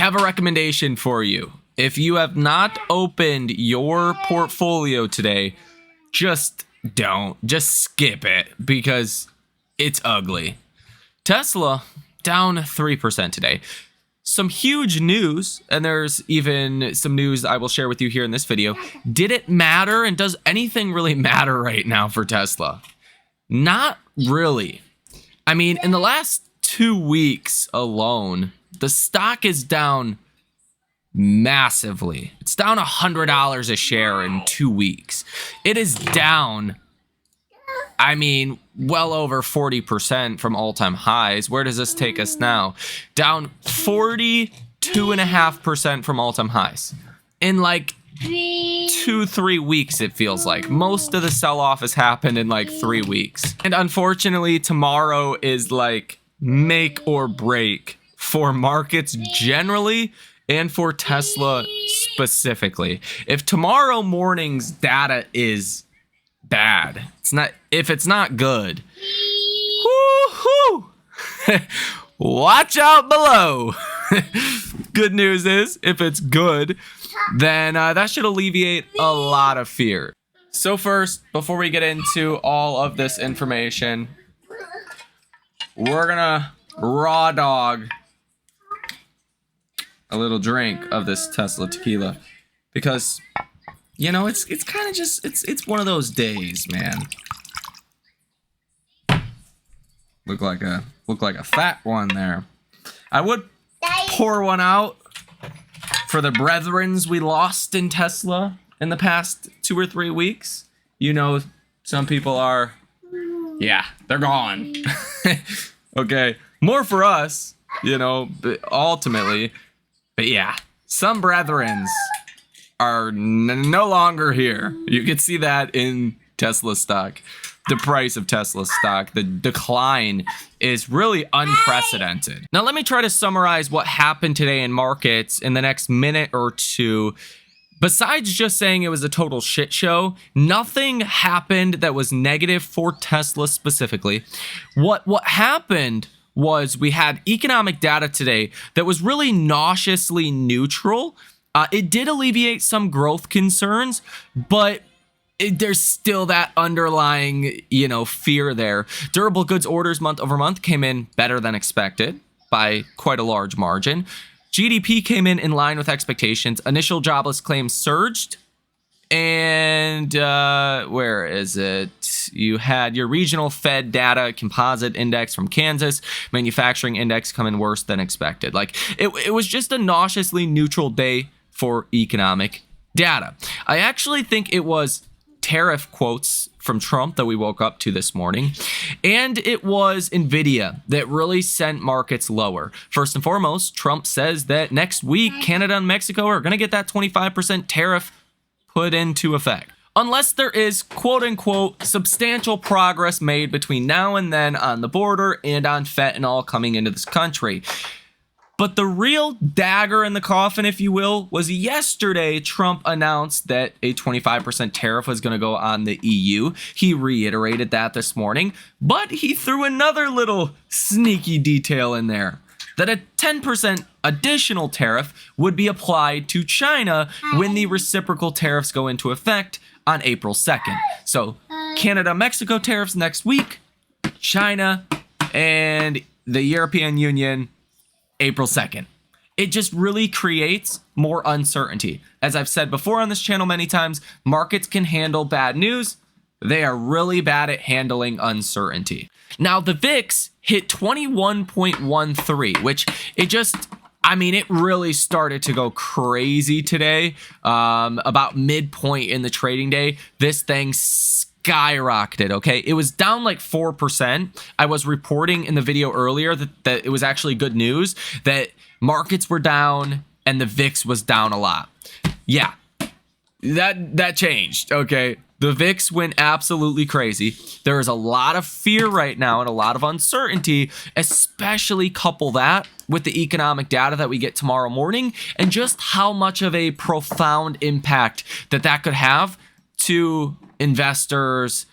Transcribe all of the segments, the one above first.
have a recommendation for you. If you have not opened your portfolio today, just don't. Just skip it because it's ugly. Tesla down 3% today. Some huge news, and there's even some news I will share with you here in this video. Did it matter, and does anything really matter right now for Tesla? Not really. I mean, in the last 2 weeks alone, the stock is down massively. It's down $100 a share in 2 weeks. It is down, I mean, well over 40% from all-time highs. Where does this take us now? Down 42.5% from all-time highs. In like 2-3 weeks, it feels like. Most of the sell-off has happened in like 3 weeks. And unfortunately, tomorrow is like make or break for markets generally and for Tesla specifically. If tomorrow morning's data is bad, if it's not good, whoo-hoo, watch out below. Good news is, if it's good, then that should alleviate a lot of fear. So first, before we get into all of this information, we're gonna raw dog a little drink of this Tesla tequila because, you know, it's kind of just it's one of those days, man. Look like a fat one there. I would pour one out for the brethrens we lost in Tesla in the past 2 or 3 weeks. You know, some people are, yeah, they're gone. Okay, more for us, you know, but ultimately. But yeah, some brethrens are no longer here. You can see that in Tesla stock. The price of Tesla stock, the decline is really unprecedented. Now, let me try to summarize what happened today in markets in the next minute or two. Besides just saying it was a total shit show, nothing happened that was negative for Tesla specifically. What happened was we had economic data today that was really nauseously neutral. It did alleviate some growth concerns, but there's still that underlying, you know, fear there. Durable goods orders month over month came in better than expected by quite a large margin. GDP came in line with expectations. Initial jobless claims surged. And where is it? You had your regional Fed data composite index from Kansas, manufacturing index coming worse than expected. Like it was just a nauseously neutral day for economic data. I actually think it was tariff quotes from Trump that we woke up to this morning, and it was Nvidia that really sent markets lower. First and foremost, Trump says that next week Canada and Mexico are going to get that 25% tariff put into effect, unless there is quote-unquote substantial progress made between now and then on the border and on fentanyl coming into this country. But the real dagger in the coffin, if you will, was yesterday Trump announced that a 25% tariff was going to go on the EU. He reiterated that this morning, but he threw another little sneaky detail in there, that a 10% additional tariff would be applied to China when the reciprocal tariffs go into effect on April 2nd. So Canada-Mexico tariffs next week, China and the European Union April 2nd. It just really creates more uncertainty. As I've said before on this channel many times, markets can handle bad news. They are really bad at handling uncertainty. Now, the VIX hit 21.13, which it really started to go crazy today. About midpoint in the trading day, this thing skyrocketed, okay? It was down like 4%. I was reporting in the video earlier that it was actually good news, that markets were down and the VIX was down a lot. Yeah, that changed, okay? The VIX went absolutely crazy. There is a lot of fear right now and a lot of uncertainty, especially couple that with the economic data that we get tomorrow morning and just how much of a profound impact that could have to investors'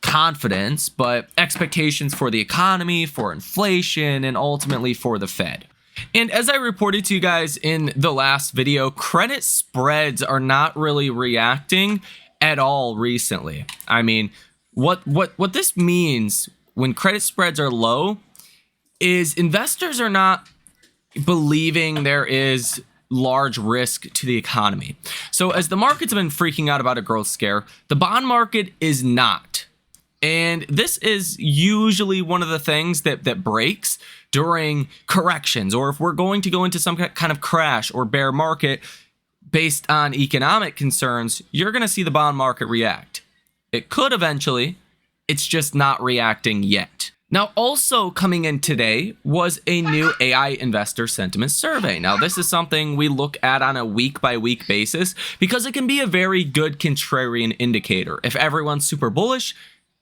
confidence, but expectations for the economy, for inflation, and ultimately for the Fed. And as I reported to you guys in the last video, credit spreads are not really reacting at all recently. I mean, what this means when credit spreads are low is investors are not believing there is large risk to the economy. So as the markets have been freaking out about a growth scare, the bond market is not. And this is usually one of the things that breaks during corrections, or if we're going to go into some kind of crash or bear market based on economic concerns, you're going to see the bond market react. It could eventually, it's just not reacting yet. Now, also coming in today was a new AI investor sentiment survey. Now, this is something we look at on a week-by-week basis because it can be a very good contrarian indicator. If everyone's super bullish,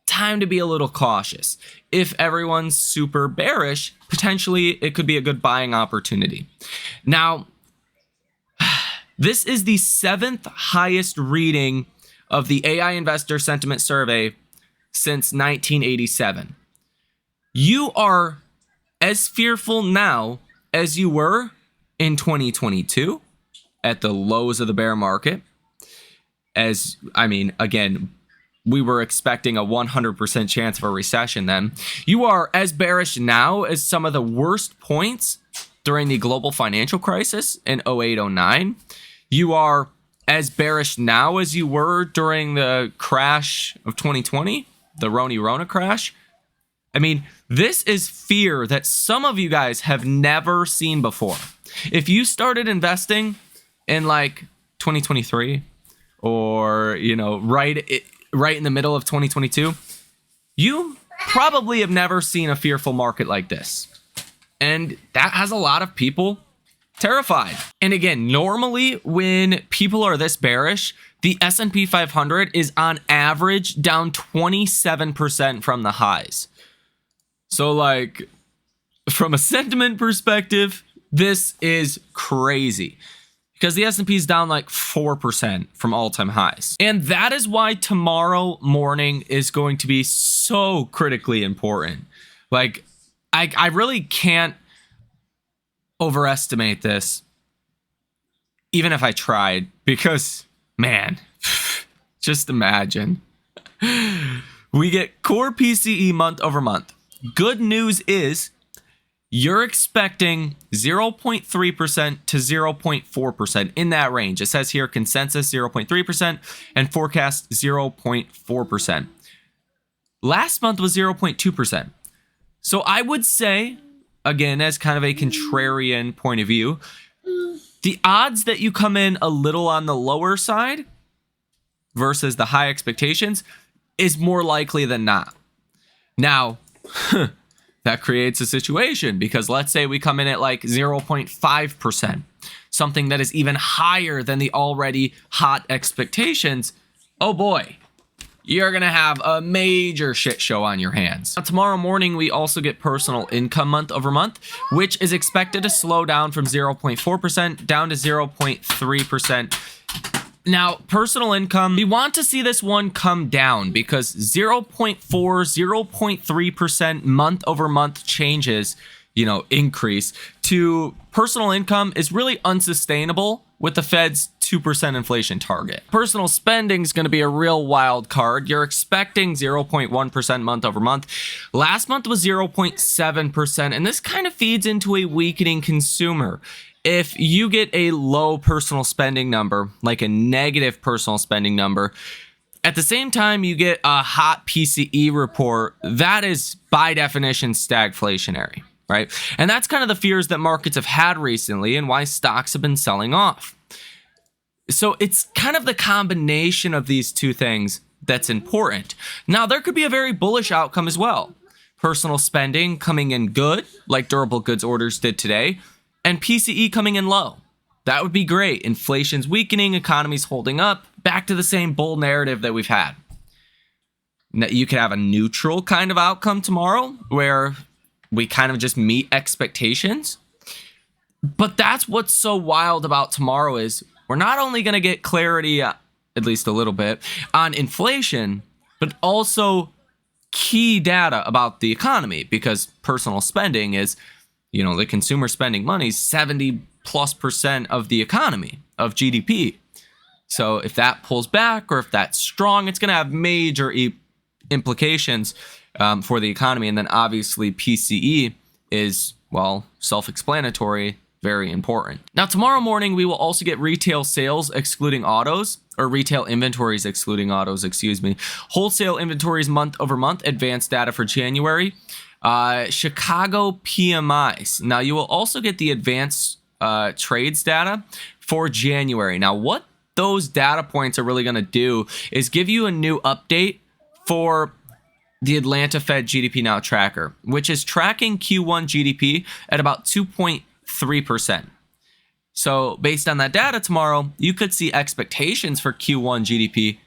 time to be a little cautious. If everyone's super bearish, potentially it could be a good buying opportunity. Now, this is the 7th highest reading of the AI investor sentiment survey since 1987. You are as fearful now as you were in 2022 at the lows of the bear market. Again, we were expecting a 100% chance of a recession then. You are as bearish now as some of the worst points during the global financial crisis in 08-09. You are as bearish now as you were during the crash of 2020, the Rona crash. I mean, this is fear that some of you guys have never seen before. If you started investing in like 2023 or, right in the middle of 2022, you probably have never seen a fearful market like this. And that has a lot of people terrified. And again, normally when people are this bearish, the S&P 500 is on average down 27% from the highs. So like from a sentiment perspective, this is crazy because the S&P is down like 4% from all-time highs. And that is why tomorrow morning is going to be so critically important. Like I really can't overestimate this, even if I tried, because man, just imagine. We get core PCE month over month. Good news is you're expecting 0.3% to 0.4% in that range. It says here consensus 0.3% and forecast 0.4%. Last month was 0.2%. So I would say, again, as kind of a contrarian point of view, the odds that you come in a little on the lower side versus the high expectations is more likely than not. Now, that creates a situation because let's say we come in at like 0.5%, something that is even higher than the already hot expectations. Oh boy, you're going to have a major shit show on your hands. Now, tomorrow morning, we also get personal income month over month, which is expected to slow down from 0.4% down to 0.3%. Now, personal income, we want to see this one come down because 0.4, 0.3% month over month changes, increase to personal income is really unsustainable with the Fed's 2% inflation target. Personal spending is going to be a real wild card. You're expecting 0.1% month over month. Last month was 0.7%, and this kind of feeds into a weakening consumer. If you get a low personal spending number, like a negative personal spending number, at the same time you get a hot PCE report, that is by definition stagflationary, right? And that's kind of the fears that markets have had recently and why stocks have been selling off. So it's kind of the combination of these two things that's important. Now, there could be a very bullish outcome as well. Personal spending coming in good, like durable goods orders did today, and PCE coming in low. That would be great. Inflation's weakening, economy's holding up, back to the same bull narrative that we've had. You could have a neutral kind of outcome tomorrow where we kind of just meet expectations. But that's what's so wild about tomorrow is we're not only going to get clarity, at least a little bit, on inflation, but also key data about the economy because personal spending is You know, the consumer spending money is 70+% of the economy, of GDP. So if that pulls back or if that's strong, it's going to have major implications for the economy. And then obviously PCE is, well, self-explanatory, very important. Now, tomorrow morning, we will also get retail sales excluding autos, or retail inventories excluding autos, excuse me. Wholesale inventories month over month, advanced data for January. Chicago PMIs. Now, you will also get the advanced trades data for January. Now, what those data points are really going to do is give you a new update for the Atlanta Fed GDP Now tracker, which is tracking Q1 GDP at about 2.3%. So based on that data tomorrow, you could see expectations for Q1 GDP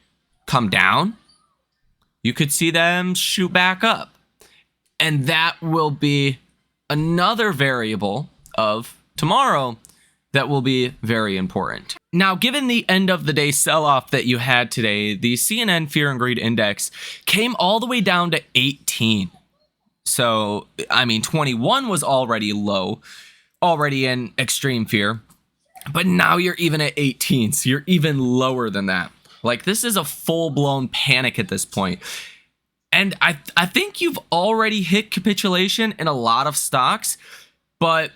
come down. You could see them shoot back up. And that will be another variable of tomorrow that will be very important. Now, given the end of the day sell-off that you had today, the CNN Fear and Greed Index came all the way down to 18. So, I mean, 21 was already low, already in extreme fear, but now you're even at 18, so you're even lower than that. Like, this is a full-blown panic at this point. And I think you've already hit capitulation in a lot of stocks, but,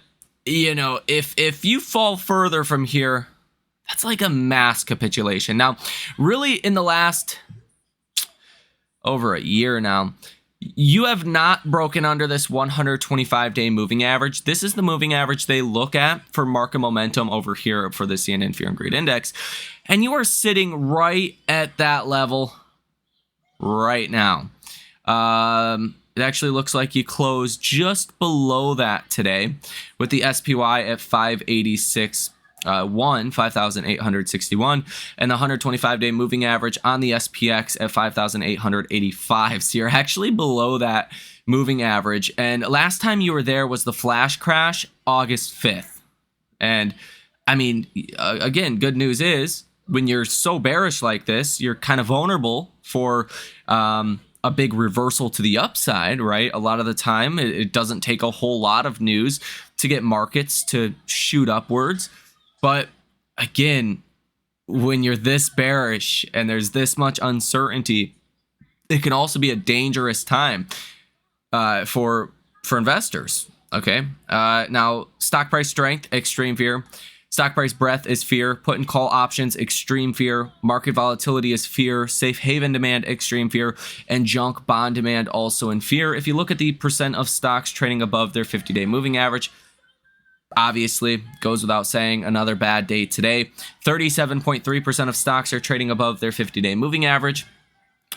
you know, if you fall further from here, that's like a mass capitulation. Now, really in the last over a year now, you have not broken under this 125-day moving average. This is the moving average they look at for market momentum over here for the CNN Fear and Greed Index. And you are sitting right at that level right now. It actually looks like you closed just below that today with the SPY at 5,861, and the 125-day moving average on the SPX at 5,885. So you're actually below that moving average. And last time you were there was the flash crash, August 5th. And I mean, again, good news is when you're so bearish like this, you're kind of vulnerable for a big reversal to the upside, right? A lot of the time, it doesn't take a whole lot of news to get markets to shoot upwards. But again, when you're this bearish and there's this much uncertainty, it can also be a dangerous time for investors. Okay. Now, stock price strength, extreme fear. Stock price breadth is fear. Put and call options, extreme fear. Market volatility is fear. Safe haven demand, extreme fear. And junk bond demand also in fear. If you look at the percent of stocks trading above their 50-day moving average, obviously, goes without saying, another bad day today. 37.3% of stocks are trading above their 50-day moving average.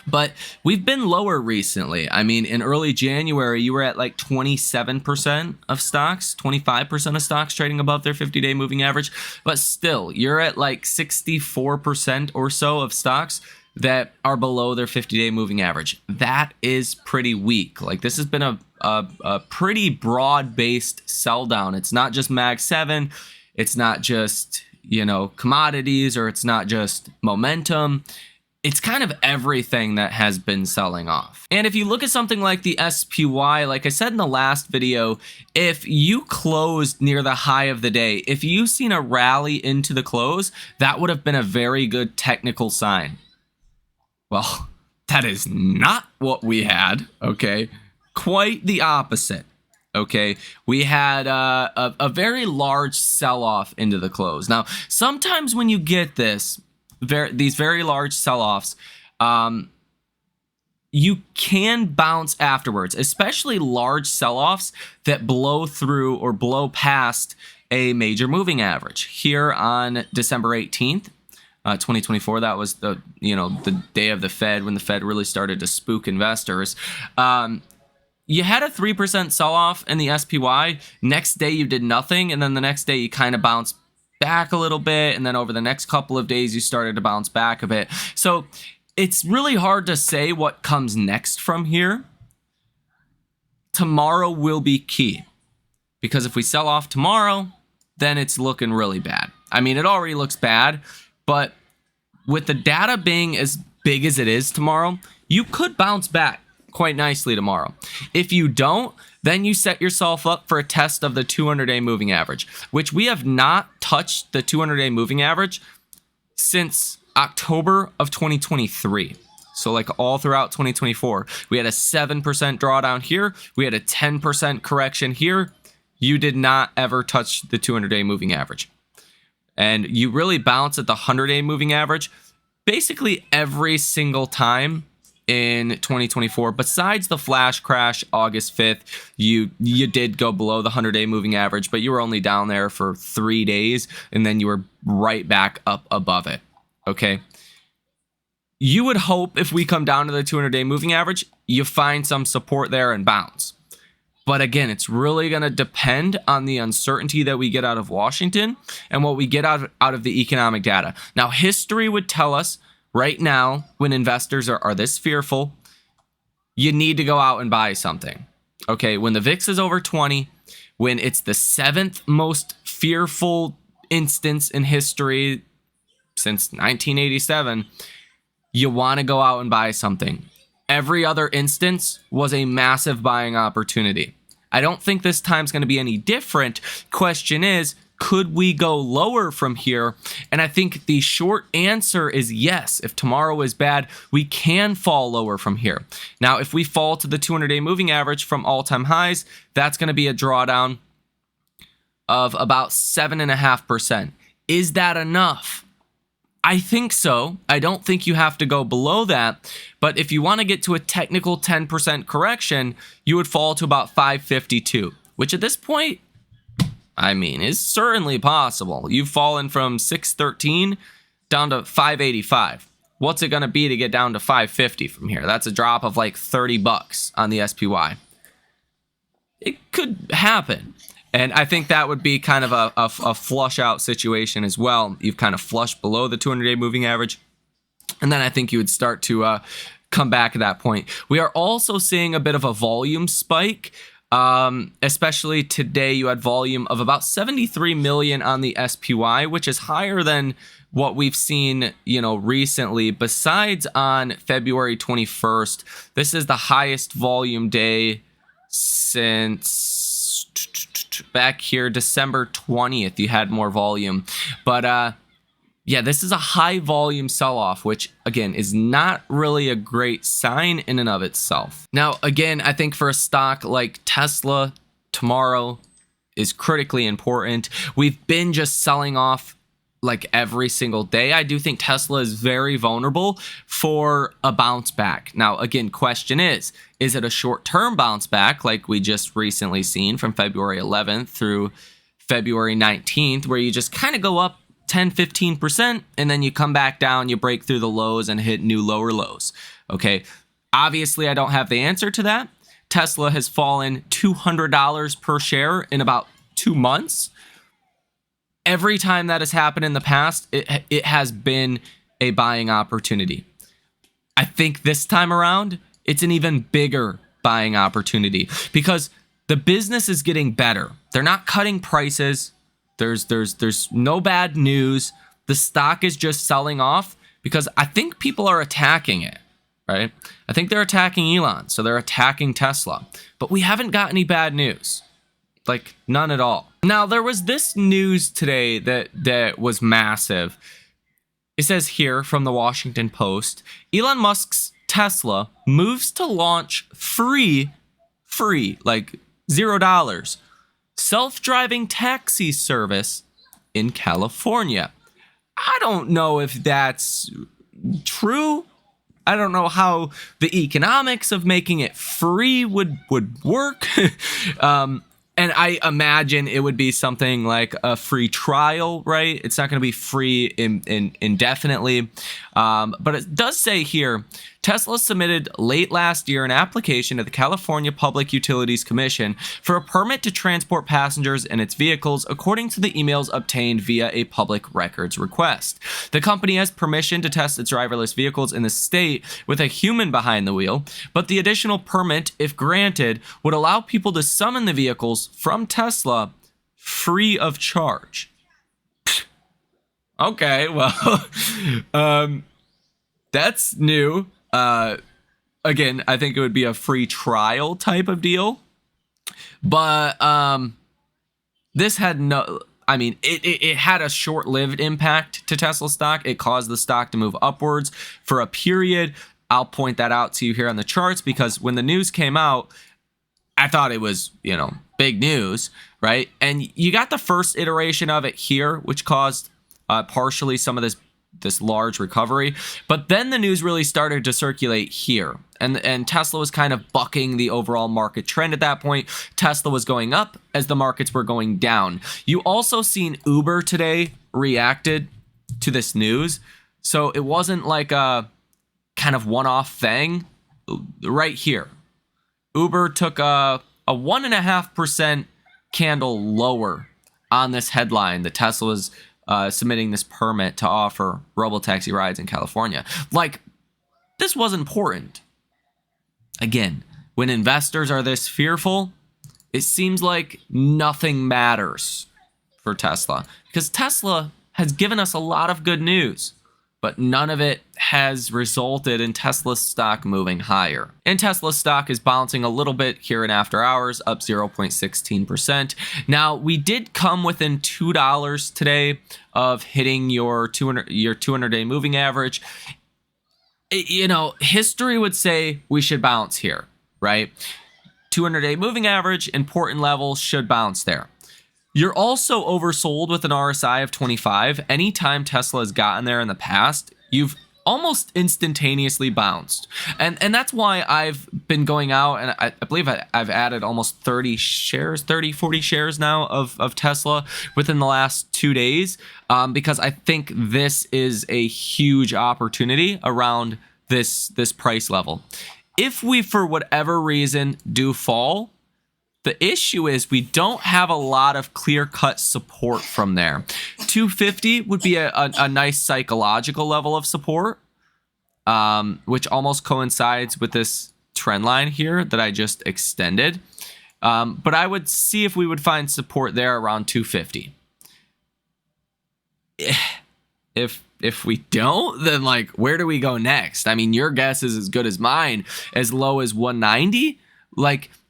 But we've been lower recently. I mean, in early January, you were at like 27% of stocks, 25% of stocks trading above their 50-day moving average. But still, you're at like 64% or so of stocks that are below their 50-day moving average. That is pretty weak. Like, this has been a pretty broad-based sell down. It's not just Mag 7. It's not just, you know, commodities, or it's not just momentum. It's kind of everything that has been selling off. And if you look at something like the SPY, like I said in the last video, if you closed near the high of the day, if you've seen a rally into the close, that would have been a very good technical sign. Well, that is not what we had, okay? Quite the opposite, okay? We had a very large sell-off into the close. Now, sometimes when you get these very large sell-offs, you can bounce afterwards, especially large sell-offs that blow through or blow past a major moving average. Here on December 18th, 2024, that was the day of the Fed, when the Fed really started to spook investors. You had a 3% sell-off in the SPY. Next day you did nothing, and then the next day you kind of bounced back a little bit, and then over the next couple of days you started to bounce back a bit. So it's really hard to say what comes next from here. Tomorrow will be key, because if we sell off tomorrow, then it's looking really bad. I mean, it already looks bad, but with the data being as big as it is tomorrow, you could bounce back quite nicely tomorrow. If you don't, then you set yourself up for a test of the 200-day moving average, which we have not touched the 200-day moving average since October of 2023. So like all throughout 2024, we had a 7% drawdown here. We had a 10% correction here. You did not ever touch the 200-day moving average. And you really bounce at the 100-day moving average basically every single time in 2024. Besides the flash crash August 5th, you did go below the 100-day moving average, but you were only down there for 3 days, and then you were right back up above it. Okay? You would hope if we come down to the 200-day moving average, you find some support there and bounce. But again, it's really going to depend on the uncertainty that we get out of Washington and what we get out of the economic data. Now, history would tell us right now, when investors are this fearful, you need to go out and buy something. Okay, when the VIX is over 20, when it's the 7th most fearful instance in history since 1987, you want to go out and buy something. Every other instance was a massive buying opportunity. I don't think this time's going to be any different. Question is, could we go lower from here? And I think the short answer is yes. If tomorrow is bad, we can fall lower from here. Now, if we fall to the 200-day moving average from all-time highs, that's going to be a drawdown of about 7.5%. Is that enough? I think so. I don't think you have to go below that. But if you want to get to a technical 10% correction, you would fall to about 552, which at this point, I mean, is certainly possible. You've fallen from 613 down to 585. What's it going to be to get down to 550 from here? That's a drop of like $30 on the SPY. It could happen. And I think that would be kind of a flush out situation as well. You've kind of flushed below the 200-day moving average. And then I think you would start to come back at that point. We are also seeing a bit of a volume spike. Especially today, you had volume of about 73 million on the SPY, which is higher than what we've seen, recently. Besides on February 21st, this is the highest volume day since back here, December 20th, you had more volume. But yeah, this is a high volume sell-off, which again is not really a great sign in and of itself. Now, again, I think for a stock like Tesla, tomorrow is critically important. We've been just selling off like every single day. I do think Tesla is very vulnerable for a bounce back. Now, again, question is it a short-term bounce back like we just recently seen from February 11th through February 19th, where you just kind of go up 10-15% and then you come back down, you break through the lows and hit new lower lows? Okay, obviously I don't have the answer to that. Tesla has fallen $200 per share in about 2 months. Every time that has happened in the past, it has been a buying opportunity. I think this time around, it's an even bigger buying opportunity because the business is getting better. They're not cutting prices. There's no bad news. The stock is just selling off because I think people are attacking it, right? I think they're attacking Elon, so they're attacking Tesla. But we haven't got any bad news. Like, none at all. Now, there was this news today that was massive. It says here from the Washington Post, Elon Musk's Tesla moves to launch free, like $0, self-driving taxi service in California. I don't know if that's true. I don't know how the economics of making it free would work. And I imagine it would be something like a free trial, right? It's not going to be free indefinitely. But it does say here, Tesla submitted late last year an application to the California Public Utilities Commission for a permit to transport passengers in its vehicles, according to the emails obtained via a public records request. The company has permission to test its driverless vehicles in the state with a human behind the wheel, but the additional permit, if granted, would allow people to summon the vehicles from Tesla free of charge. Okay, well, that's new. again, I think it would be a free trial type of deal. But this had no, I mean, it had a short-lived impact to Tesla stock. It caused the stock to move upwards for a period. I'll point that out to you here on the charts, because when the news came out, I thought it was, big news, right? And you got the first iteration of it here, which caused partially some of this large recovery. But then the news really started to circulate here. And Tesla was kind of bucking the overall market trend at that point. Tesla was going up as the markets were going down. You also seen Uber today reacted to this news. So it wasn't like a kind of one-off thing. Right here, Uber took a 1.5% candle lower on this headline that Tesla was submitting this permit to offer robotaxi rides in California. Like, this was important. Again, when investors are this fearful, it seems like nothing matters for Tesla, because Tesla has given us a lot of good news, but none of it has resulted in Tesla's stock moving higher. And Tesla stock is bouncing a little bit here in after hours, up 0.16%. Now, we did come within $2 today of hitting your 200-day moving average. History would say we should bounce here, right? 200-day moving average, important level, should bounce there. You're also oversold with an RSI of 25. Anytime Tesla has gotten there in the past, you've almost instantaneously bounced. And that's why I've been going out, and I believe I've added almost 40 shares now of Tesla within the last 2 days, because I think this is a huge opportunity around this price level. If we, for whatever reason, do fall, the issue is we don't have a lot of clear-cut support from there. 250 would be a nice psychological level of support, which almost coincides with this trend line here that I just extended. But I would see if we would find support there around 250. If we don't, then where do we go next? I mean, your guess is as good as mine. As low as 190?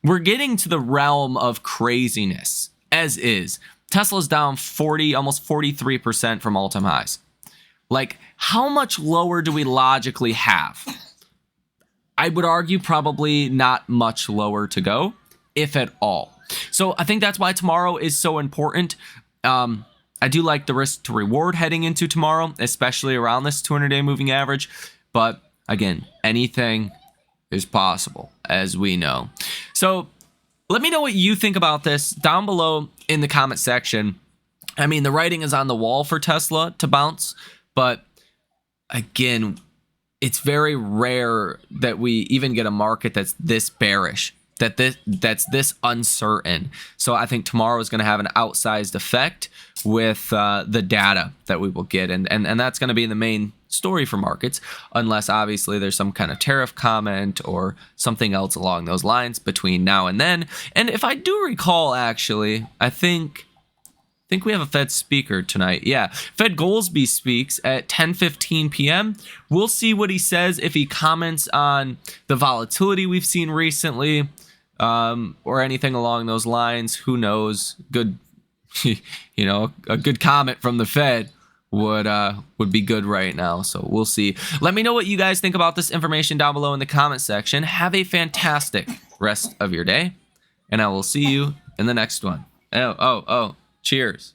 We're getting to the realm of craziness, as is. Tesla's down 40, almost 43% from all-time highs. How much lower do we logically have? I would argue probably not much lower to go, if at all. So I think that's why tomorrow is so important. I do like the risk to reward heading into tomorrow, especially around this 200-day moving average. But again, anything is possible, as we know. So let me know what you think about this down below in the comment section. I mean, the writing is on the wall for Tesla to bounce, but again, it's very rare that we even get a market that's this bearish, that's this uncertain. So I think tomorrow is going to have an outsized effect with the data that we will get, and that's going to be the main story for markets, unless obviously there's some kind of tariff comment or something else along those lines between now and then. And if I do recall, actually, I think we have a Fed speaker tonight. Yeah, Fed Goolsbee speaks at 10:15 p.m. We'll see what he says, if he comments on the volatility we've seen recently, or anything along those lines. Who knows? Good, a good comment from the Fed would be good right now. So we'll see. Let me know what you guys think about this information down below in the comment section. Have a fantastic rest of your day, and I will see you in the next one. Oh, cheers.